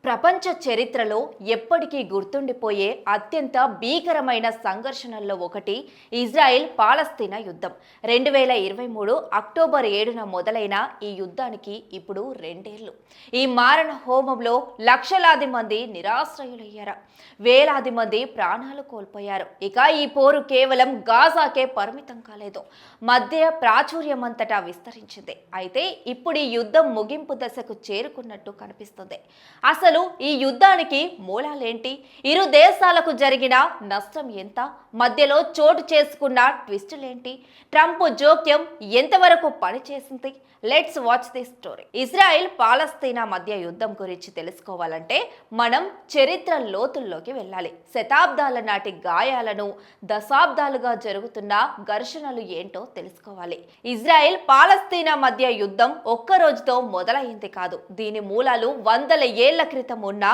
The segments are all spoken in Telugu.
ప్రపంచ చరిత్రలో ఎప్పటికీ గుర్తుండిపోయే అత్యంత భీకరమైన సంఘర్షణల్లో ఒకటి ఇజ్రాయెల్ పాలస్తీనా యుద్ధం. 2023 అక్టోబర్ 7న మొదలైన ఈ యుద్ధానికి ఇప్పుడు 2 ఏళ్లు. ఈ మారణ హోమంలో లక్షలాది మంది నిరాశ్రయులయ్యారు, వేలాది మంది ప్రాణాలు కోల్పోయారు. ఇక ఈ పోరు కేవలం గాజాకే పరిమితం కాలేదు, మధ్య ప్రాచుర్యమంతటా విస్తరించింది. అయితే ఇప్పుడు ఈ యుద్ధం ముగింపు దశకు చేరుకున్నట్టు కనిపిస్తుంది. అసలు ఈ యుద్ధానికి మూలాలేంటి? ఇరు దేశాలకు జరిగిన నష్టం ఎంత? మధ్యలో చోటు చేసుకున్న ట్విస్టులేంటి? ట్రంప్ జోక్యం ఎంతవరకు పనిచేసింది? Let's watch the story. Israel పాలస్తీనా మధ్య యుద్ధం గురించి తెలుసుకోవాలంటే మనం చరిత్ర లోతుల్లోకి వెళ్ళాలి. శతాబ్దాల నాటి గాయాలను, దశాబ్దాలుగా జరుగుతున్న ఘర్షణలు ఏంటో తెలుసుకోవాలి. ఇజ్రాయెల్ పాలస్తీనా మధ్య యుద్ధం ఒక్క రోజుతో మొదలైంది కాదు. దీని మూలాలు వందల ఏళ్ల క్రితం ఉన్న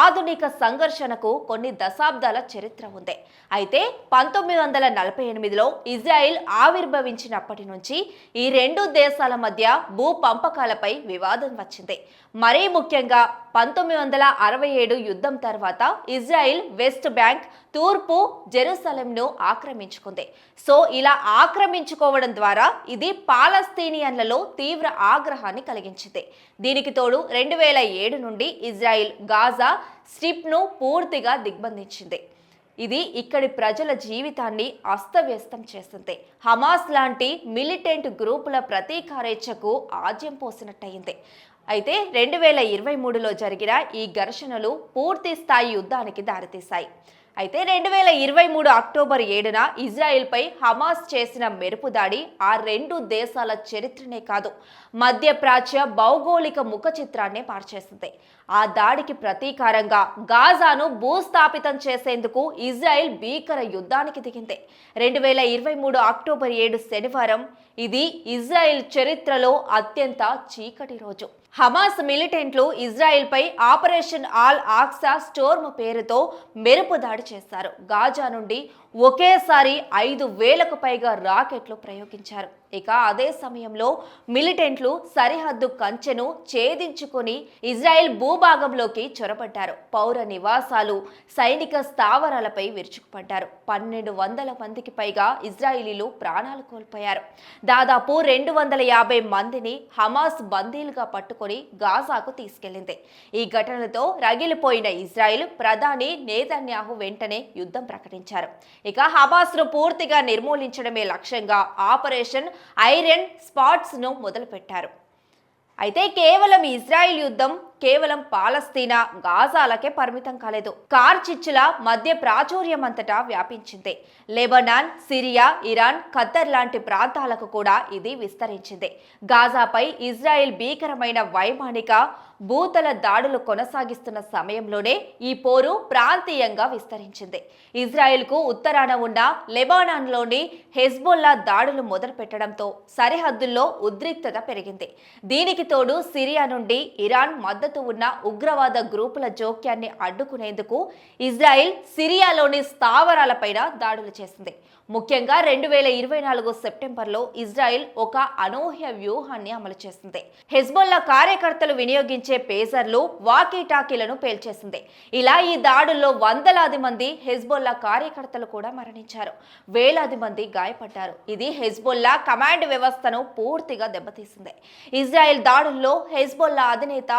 ఆధునిక సంఘర్షణకు కొన్ని దశాబ్దాల చరిత్ర ఉంది. అయితే 1948లో ఇజ్రాయెల్ ఆవిర్భవించినప్పటి నుంచి ఈ రెండు దేశాల మధ్య భూ పంపకాలపై వివాదం వచ్చింది. మరీ ముఖ్యంగా 1967 యుద్ధం తర్వాత ఇజ్రాయెల్ వెస్ట్ బ్యాంక్, తూర్పు జెరూసలేంను ఆక్రమించుకుంది. సో ఇలా ఆక్రమించుకోవడం ద్వారా ఇది పాలస్తీనియన్లలో తీవ్ర ఆగ్రహాన్ని కలిగించింది. దీనికి తోడు 2007 నుండి ఇజ్రాయెల్ గాజా స్ట్రిప్ను పూర్తిగా దిగ్బంధించింది. ఇది ఇక్కడి ప్రజల జీవితాన్ని అస్తవ్యస్తం చేస్తుంది. హమాస్ లాంటి మిలిటెంట్ గ్రూపుల ప్రతీకారేచ్ఛకు ఆజ్యం పోసినట్టయింది. అయితే 2023లో జరిగిన ఈ ఘర్షణలు పూర్తి స్థాయి యుద్ధానికి దారితీశాయి. అయితే 2023 అక్టోబర్ 7న ఇజ్రాయెల్పై హమాస్ చేసిన మెరుపు దాడి ఆ రెండు దేశాల చరిత్రనే కాదు, మధ్యప్రాచ్య భౌగోళిక ముఖ చిత్రాన్నే మార్చేసింది. ఆ దాడికి ప్రతీకారంగా గాజాను భూస్థాపితం చేసేందుకు ఇజ్రాయెల్ భీకర యుద్ధానికి దిగింది. 2023 అక్టోబర్ 7 శనివారం. ఇది ఇజ్రాయెల్ చరిత్రలో అత్యంత చీకటి రోజు. హమాస్ మిలిటెంట్లు ఇజ్రాయెల్పై ఆపరేషన్ ఆల్ ఆక్సా స్టోర్మ్ పేరుతో మెరుపు దాడి చేశారు. గాజా నుండి ఒకేసారి 5,000కు పైగా రాకెట్లు ప్రయోగించారు. ఇక అదే సమయంలో మిలిటెంట్లు సరిహద్దు కంచెను ఛేదించుకొని ఇజ్రాయెల్ భూభాగంలోకి చొరబడ్డారు. పౌర నివాసాలు, సైనిక స్థావరాలపై విరుచుకుపడ్డారు. 1,200 మందికి పైగా ఇజ్రాయిలీలు ప్రాణాలు కోల్పోయారు. దాదాపు 250 మందిని హమాస్ బందీలుగా పట్టుకొని గాజాకు తీసుకెళ్లింది. ఈ ఘటనతో రగిలిపోయిన ఇజ్రాయెల్ ప్రధాని నేతన్యాహు వెంటనే యుద్ధం ప్రకటించారు. ఇక హమాస్ను పూర్తిగా నిర్మూలించడమే లక్ష్యంగా ఆపరేషన్ ఐరన్ స్పాట్స్ ను మొదలుపెట్టారు. అయితే కేవలం ఇజ్రాయెల్ యుద్ధం కేవలం పాలస్తీనా, గాజాలకే పరిమితం కాలేదు. కార్చిచ్చుల మధ్య ప్రాచుర్యమంతటా వ్యాపించింది. లెబనాన్, సిరియా, ఇరాన్, ఖత్తర్ లాంటి ప్రాంతాలకు కూడా ఇది విస్తరించింది. గాజాపై ఇజ్రాయెల్ భీకరమైన వైమానిక, భూతల దాడులు కొనసాగిస్తున్న సమయంలోనే ఈ పోరు ప్రాంతీయంగా విస్తరించింది. ఇజ్రాయెల్కు ఉత్తరాన ఉన్న లెబనాన్లోని హెజ్బొల్లా దాడులు మొదలుపెట్టడంతో సరిహద్దుల్లో ఉద్రిక్తత పెరిగింది. దీనికి తోడు సిరియా నుండి ఇరాన్ మద్దతు ఉన్న ఉగ్రవాద గ్రూపుల జోక్యాన్ని అడ్డుకునేందుకు ఇజ్రాయెల్ సిరియాలోని స్థావరాలపైన దాడులు చేసింది. ముఖ్యంగా 2024 సెప్టెంబర్లో ఇజ్రాయెల్ ఒక అనూహ్య వ్యూహాన్ని అమలు చేసింది. హెజ్బొల్లా కార్యకర్తలు వినియోగించే పేజర్లు, వాకీటాకీలను పేల్చేసింది. ఇలా ఈ దాడుల్లో వందలాది మంది హెజ్బొల్లా కార్యకర్తలు కూడా మరణించారు, వేలాది మంది గాయపడ్డారు. ఇది హెజ్బొల్లా కమాండ్ వ్యవస్థను పూర్తిగా దెబ్బతీసింది. ఇజ్రాయెల్ దాడుల్లో హెజ్బొల్లా అధినేత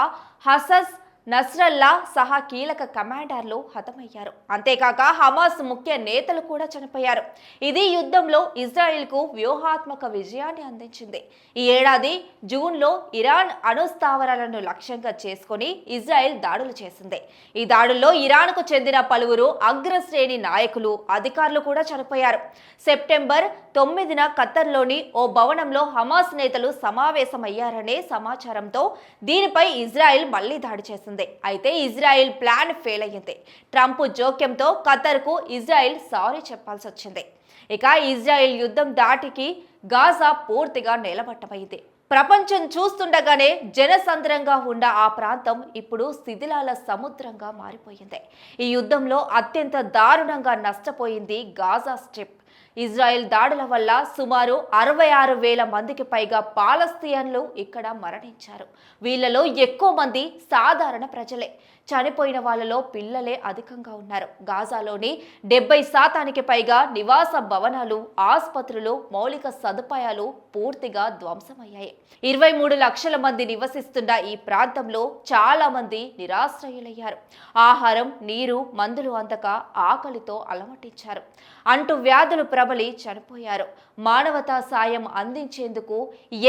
హసన్ నస్రల్లా సహా కీలక కమాండర్లు హతమయ్యారు. అంతేకాక హమాస్ ముఖ్య నేతలు కూడా చనిపోయారు. ఇది యుద్ధంలో ఇజ్రాయెల్కు వ్యూహాత్మక విజయాన్ని అందించింది. ఈ ఏడాది జూన్లో ఇరాన్ అణుస్థావరాలను లక్ష్యంగా చేసుకుని ఇజ్రాయెల్ దాడులు చేసింది. ఈ దాడుల్లో ఇరాన్కు చెందిన పలువురు అగ్రశ్రేణి నాయకులు, అధికారులు కూడా చనిపోయారు. సెప్టెంబర్ 9న ఖత్తర్లోని ఓ భవనంలో హమాస్ నేతలు సమావేశమయ్యారనే సమాచారంతో దీనిపై ఇజ్రాయెల్ మళ్లీ దాడి చేసింది. అయితే ఇజ్రాయెల్ ప్లాన్ ఫెయిల్ అయ్యింది. ట్రంప్ జోక్యంతో ఖతర్కు ఇజ్రాయెల్ సారీ చెప్పాల్సి వచ్చింది. ఇక ఇజ్రాయెల్ యుద్ధం దాటికి గాజా పూర్తిగా నేలమట్టమైంది. ప్రపంచం చూస్తుండగానే జనసంద్రంగా ఉన్న ఆ ప్రాంతం ఇప్పుడు శిథిలాల సముద్రంగా మారిపోయింది. ఈ యుద్ధంలో అత్యంత దారుణంగా నష్టపోయింది గాజా స్ట్రిప్. ఇజ్రాయెల్ దాడుల వల్ల సుమారు 66,000 మందికి పైగా పాలస్తీన్లు ఇక్కడ మరణించారు. వీళ్ళలో ఎక్కువ మంది సాధారణ ప్రజలే. చనిపోయిన వాళ్ళలో పిల్లలే అధికంగా ఉన్నారు. గాజాలోని 70% పైగా నివాస భవనాలు, ఆసుపత్రులు, మౌలిక సదుపాయాలు పూర్తిగా ధ్వంసమయ్యాయి. 23 లక్షల మంది నివసిస్తున్న ఈ ప్రాంతంలో చాలా మంది నిరాశ్రయులయ్యారు. ఆహారం, నీరు, మందులు అందక ఆకలితో అలమటించారు. వ్యాధులు ప్రబలి చనిపోయారు. మానవతా సాయం అందించేందుకు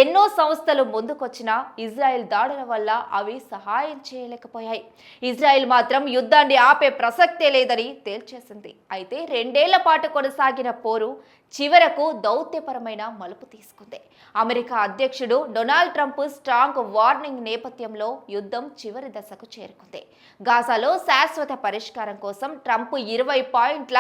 ఎన్నో సంస్థలు ముందుకొచ్చినా ఇజ్రాయెల్ దాడుల వల్ల అవి సహాయం చేయలేకపోయాయి. ఇజ్రాయెల్ మాత్రం యుద్ధాన్ని ఆపే ప్రసక్తే లేదని తేల్చేసింది. అయితే 2 ఏళ్ల పాటు కొనసాగిన పోరు చివరకు దౌత్యపరమైన మలుపు తీసుకుంది. అమెరికా అధ్యక్షుడు డొనాల్డ్ ట్రంప్ స్ట్రాంగ్ వార్నింగ్ నేపథ్యంలో యుద్ధం చివరి దశకు చేరుకుంది. గాజాలో శాశ్వత పరిష్కారం కోసం ట్రంప్ 20 పాయింట్ల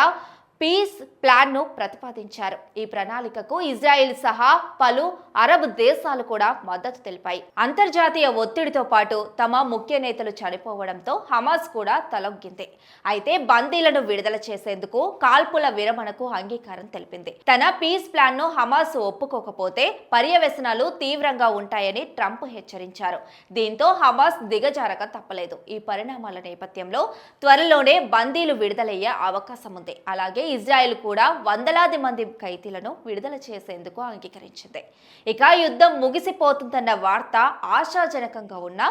పీస్ ప్లాన్ను ప్రతిపాదించారు. ఈ ప్రణాళికకు ఇజ్రాయెల్ సహా పలు అరబ్ దేశాలు కూడా మద్దతు తెలిపాయి. అంతర్జాతీయ ఒత్తిడితో పాటు తమ ముఖ్య నేతలు చనిపోవడంతో హమాస్ కూడా తలొగ్గింది. అయితే బందీలను విడుదల చేసేందుకు కాల్పుల విరమణకు అంగీకారం తెలిపింది. తన పీస్ ప్లాన్ను హమాస్ ఒప్పుకోకపోతే పర్యవసనాలు తీవ్రంగా ఉంటాయని ట్రంప్ హెచ్చరించారు. దీంతో హమాస్ దిగజారక తప్పలేదు. ఈ పరిణామాల నేపథ్యంలో త్వరలోనే బందీలు విడుదలయ్యే అవకాశం ఉంది. అలాగే ఇజ్రాయెల్ కూడా వందలాది మంది ఖైదీలను విడుదల చేసేందుకు అంగీకరించింది. ఇక యుద్ధం ముగిసిపోతుందన్న వార్త ఆశాజనకంగా ఉన్న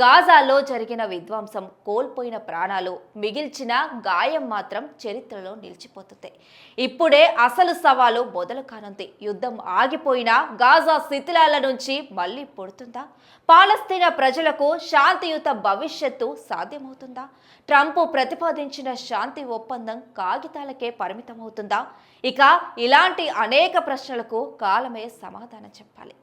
గాజాలో జరిగిన విధ్వంసం, కోల్పోయిన ప్రాణాలు, మిగిల్చిన గాయం మాత్రం చరిత్రలో నిలిచిపోతుంది. ఇప్పుడే అసలు సవాలు మొదలు కానుంది. యుద్ధం ఆగిపోయినా గాజా శిథిలాల నుంచి మళ్ళీ పుడుతుందా? పాలస్తీనా ప్రజలకు శాంతియుత భవిష్యత్తు సాధ్యమవుతుందా? ట్రంప్ ప్రతిపాదించిన శాంతి ఒప్పందం కాగితాలకే పరిమితమవుతుందా? ఇక ఇలాంటి అనేక ప్రశ్నలకు కాలమే సమాధానం చెప్పాలి.